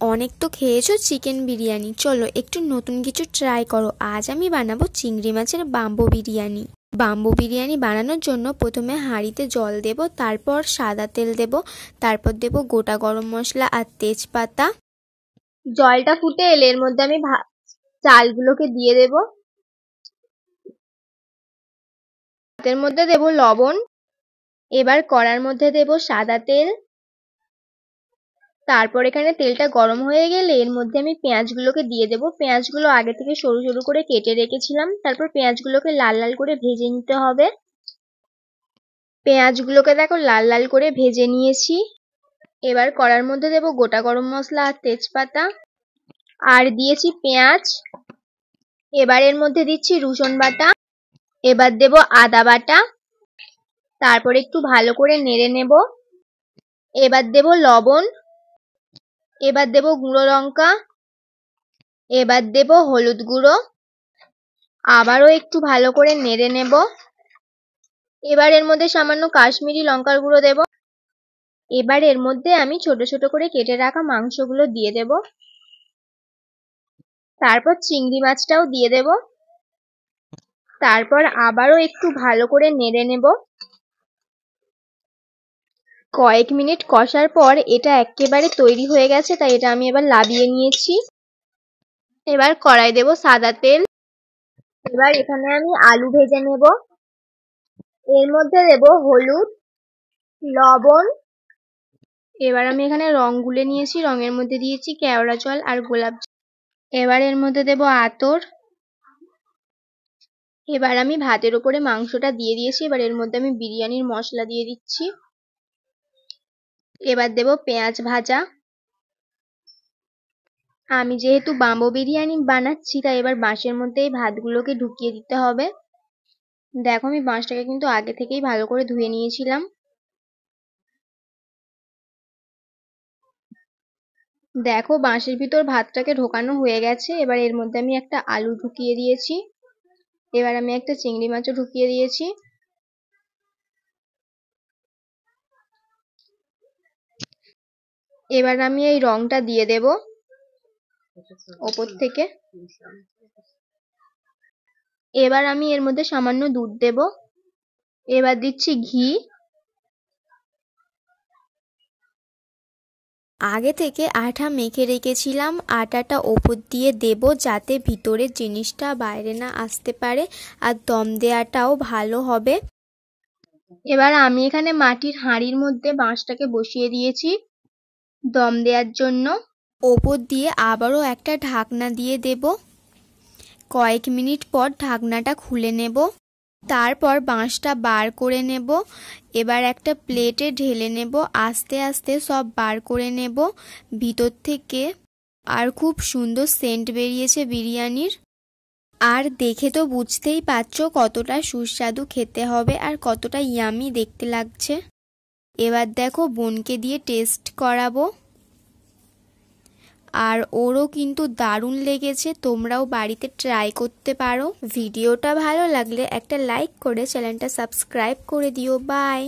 অনেক তো খেয়েছো চিকেন বিরিয়ানি, চলো একটু নতুন কিছু ট্রাই করো। আজ আমি বানাবো চিংড়ি মাছের বাম্বো বিরিয়ানি। বাম্বো বিরিয়ানি বানানোর জন্য প্রথমে হাঁড়িতে জল দেব, তারপর সাদা তেল দেব, তারপর দেব গোটা গরম মশলা আর তেজপাতা। জলটা ফুটে এলে এর মধ্যে আমি চালগুলোকে দিয়ে দেব। এর মধ্যে দেব লবণ। এবার কড়ার মধ্যে দেব সাদা তেল। তারপর এখানে তেলটা গরম হয়ে গেলে এর মধ্যে আমি পেঁয়াজগুলোকে দিয়ে দেব। পেঁয়াজগুলো আগে থেকে সরু সরু করে কেটে রেখেছিলাম। তারপর পেঁয়াজগুলোকে লাল লাল করে ভেজে নিতে হবে। পেঁয়াজগুলোকে দেখো লাল লাল করে ভেজে নিয়েছি। এবার কড়ার মধ্যে দেব গোটা গরম মশলা আর তেজপাতা, আর দিয়েছি পেঁয়াজ। এবার এর মধ্যে দিচ্ছি রসুন বাটা। এবার দেব আদা বাটা। তারপর একটু ভালো করে নেড়ে নেব। এবার দেব লবণ। এবার দেব গুঁড়ো লঙ্কা। এবার দেব হলুদ গুঁড়ো। আবারও একটু ভালো করে নেড়ে নেব। এবার এর মধ্যে সামান্য কাশ্মীরি লঙ্কার গুঁড়ো দেব। এবার এর মধ্যে আমি ছোট ছোট করে কেটে রাখা মাংসগুলো দিয়ে দেব। তারপর চিংড়ি মাছটাও দিয়ে দেব। তারপর আবারও একটু ভালো করে নেড়ে নেব। কয়েক মিনিট কষার পর এটা একেবারে তৈরি হয়ে গেছে, তাই এটা আমি এবার নামিয়ে নিয়েছি। এবার কড়াই দেব সাদা তেল। এবার এখানে আমি আলু ভেজে নেব। এর মধ্যে দেব হলুদ, লবণ। এবার আমি এখানে রং গুলে নিয়েছি, রঙের মধ্যে দিয়েছি কেওড়া জল আর গোলাপ জল। এবার এর মধ্যে দেব আতর। এবার আমি ভাতের উপরে মাংসটা দিয়ে দিয়েছি। এবার এর মধ্যে আমি বিরিয়ানির মশলা দিয়ে দিচ্ছি। এবার দেব পেঁয়াজ ভাজা। আমি যেহেতু বাম্বো বিরিয়ানি বানাচ্ছি, তাই এবার বাঁশের মধ্যে এই ভাতগুলোকে ঢুকিয়ে দিতে হবে। দেখো আমি বাঁশটাকে কিন্তু আগে থেকেই ভালো করে ধুয়ে নিয়েছিলাম। দেখো বাঁশের ভিতর ভাতটাকে ঢোকানো হয়ে গেছে। এবার এর মধ্যে আমি একটা আলু ঢুকিয়ে দিয়েছি। এবার আমি একটা চিংড়ি মাছও ঢুকিয়ে দিয়েছি। এবার আমি এই রংটা দিয়ে দেব ওপর থেকে। এবার আমি এর মধ্যে সামান্য দুধ দেব। এবার দিচ্ছি ঘি। আগে থেকে আটা মেখে রেখেছিলাম, আটাটা ওপর দিয়ে দেব যাতে ভিতরের জিনিসটা বাইরে না আসতে পারে, আর দম দেওয়াটাও ভালো হবে। এবার আমি এখানে মাটির হাঁড়ির মধ্যে বাঁশটাকে বসিয়ে দিয়েছি দম দেওয়ার জন্য। ওপর দিয়ে আবারও একটা ঢাকনা দিয়ে দেব। কয়েক মিনিট পর ঢাকনাটা খুলে নেব। তারপর বাঁশটা বার করে নেব। এবার একটা প্লেটে ঢেলে নেব। আস্তে আস্তে সব বার করে নেব ভিতর থেকে। আর খুব সুন্দর সেন্ট বেরিয়েছে বিরিয়ানির। আর দেখে তো বুঝতেই পারছো কতটা সুস্বাদু খেতে হবে আর কতটা ইয়ামি দেখতে লাগছে। এবার দেখো বোনকে দিয়ে টেস্ট করাবো, আর ওরও কিন্তু দারুণ লেগেছে। তোমরাও বাড়িতে ট্রাই করতে পারো। ভিডিওটা ভালো লাগলে একটা লাইক করে চ্যানেলটা সাবস্ক্রাইব করে দিও। বাই।